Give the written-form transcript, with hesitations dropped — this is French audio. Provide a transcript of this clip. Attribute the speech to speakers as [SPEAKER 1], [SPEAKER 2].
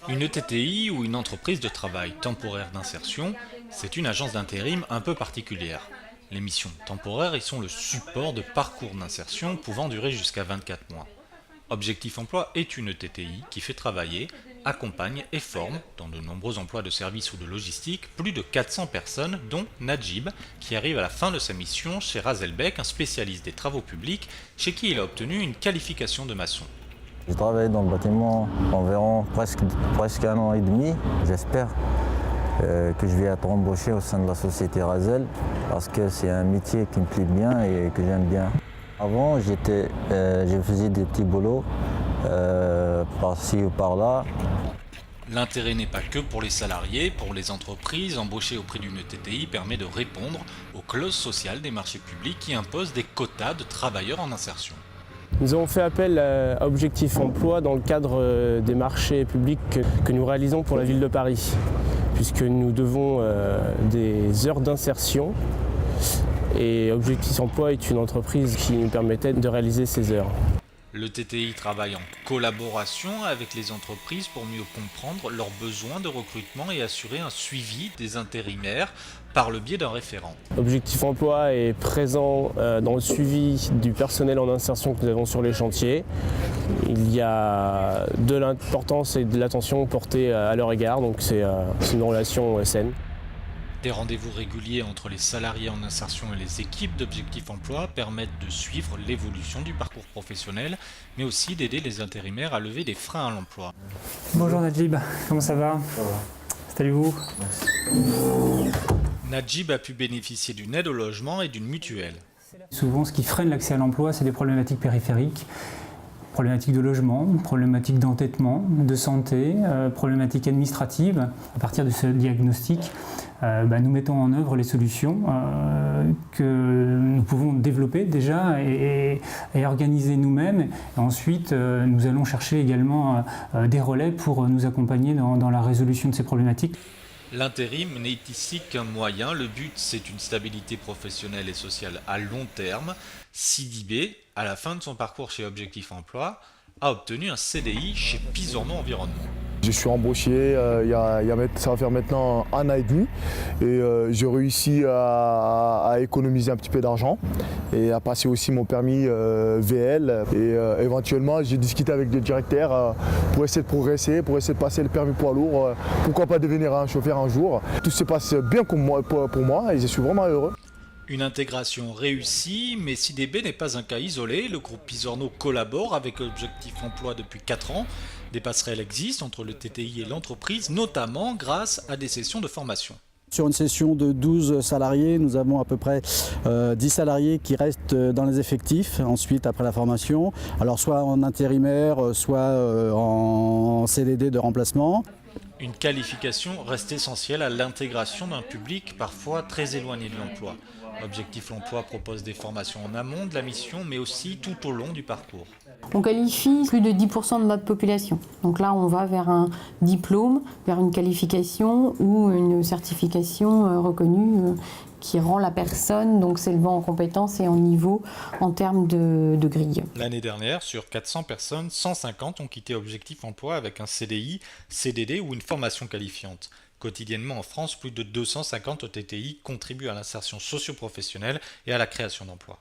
[SPEAKER 1] Une ETTI ou une entreprise de travail temporaire d'insertion, c'est une agence d'intérim un peu particulière. Les missions temporaires y sont le support de parcours d'insertion pouvant durer jusqu'à 24 mois. Objectif Emploi est une ETTI qui fait travailler, accompagne et forme, dans de nombreux emplois de services ou de logistique, plus de 400 personnes, dont Najib, qui arrive à la fin de sa mission chez Razelbeck, un spécialiste des travaux publics, chez qui il a obtenu une qualification de maçon.
[SPEAKER 2] J'ai travaillé dans le bâtiment environ presque 1 an et demi. J'espère que je vais être embauché au sein de la société Razel parce que c'est un métier qui me plaît bien et que j'aime bien. Avant, je faisais des petits boulots par-ci ou par-là.
[SPEAKER 1] L'intérêt n'est pas que pour les salariés, pour les entreprises, embaucher auprès d'une ETTI permet de répondre aux clauses sociales des marchés publics qui imposent des quotas de travailleurs en insertion.
[SPEAKER 3] Nous avons fait appel à Objectif Emploi dans le cadre des marchés publics que nous réalisons pour la ville de Paris, puisque nous devons des heures d'insertion et Objectif Emploi est une entreprise qui nous permettait de réaliser ces heures.
[SPEAKER 1] Le TTI travaille en collaboration avec les entreprises pour mieux comprendre leurs besoins de recrutement et assurer un suivi des intérimaires par le biais d'un référent.
[SPEAKER 3] Objectif Emploi est présent dans le suivi du personnel en insertion que nous avons sur les chantiers. Il y a de l'importance et de l'attention portée à leur égard, donc c'est une relation saine.
[SPEAKER 1] Des rendez-vous réguliers entre les salariés en insertion et les équipes d'Objectif Emploi permettent de suivre l'évolution du parcours professionnel, mais aussi d'aider les intérimaires à lever des freins à l'emploi.
[SPEAKER 4] Bonjour Najib, comment ça va?
[SPEAKER 2] Ça va.
[SPEAKER 4] Installez-vous.
[SPEAKER 2] Merci.
[SPEAKER 1] Najib a pu bénéficier d'une aide au logement et d'une mutuelle.
[SPEAKER 4] Souvent, ce qui freine l'accès à l'emploi, c'est des problématiques périphériques. Problématiques de logement, problématiques d'entêtement, de santé, problématiques administratives. À partir de ce diagnostic, nous mettons en œuvre les solutions que nous pouvons développer déjà et organiser nous-mêmes. Et ensuite, nous allons chercher également des relais pour nous accompagner dans la résolution de ces problématiques.
[SPEAKER 1] L'intérim n'est ici qu'un moyen, le but c'est une stabilité professionnelle et sociale à long terme. Sidi B, à la fin de son parcours chez Objectif Emploi, a obtenu un CDI chez Pisorno Environnement.
[SPEAKER 5] Je suis embauché ça va faire maintenant 1 an et demi et j'ai réussi à économiser un petit peu d'argent et à passer aussi mon permis VL et éventuellement j'ai discuté avec le directeur pour essayer de progresser, pour essayer de passer le permis poids lourd, pourquoi pas devenir un chauffeur un jour. Tout se passe bien pour moi et je suis vraiment heureux.
[SPEAKER 1] Une intégration réussie, mais CDB n'est pas un cas isolé. Le groupe Pisorno collabore avec Objectif Emploi depuis 4 ans. Des passerelles existent entre le TTI et l'entreprise, notamment grâce à des sessions de formation.
[SPEAKER 6] Sur une session de 12 salariés, nous avons à peu près 10 salariés qui restent dans les effectifs, ensuite après la formation, alors soit en intérimaire, soit en CDD de remplacement.
[SPEAKER 1] Une qualification reste essentielle à l'intégration d'un public parfois très éloigné de l'emploi. Objectif Emploi propose des formations en amont de la mission, mais aussi tout au long du parcours.
[SPEAKER 7] On qualifie plus de 10% de notre population. Donc là, on va vers un diplôme, vers une qualification ou une certification reconnue qui rend la personne donc s'élevant en compétences et en niveau en termes de grille.
[SPEAKER 1] L'année dernière, sur 400 personnes, 150 ont quitté Objectif Emploi avec un CDI, CDD ou une formation qualifiante. Quotidiennement en France, plus de 250 ETTI contribuent à l'insertion socio-professionnelle et à la création d'emplois.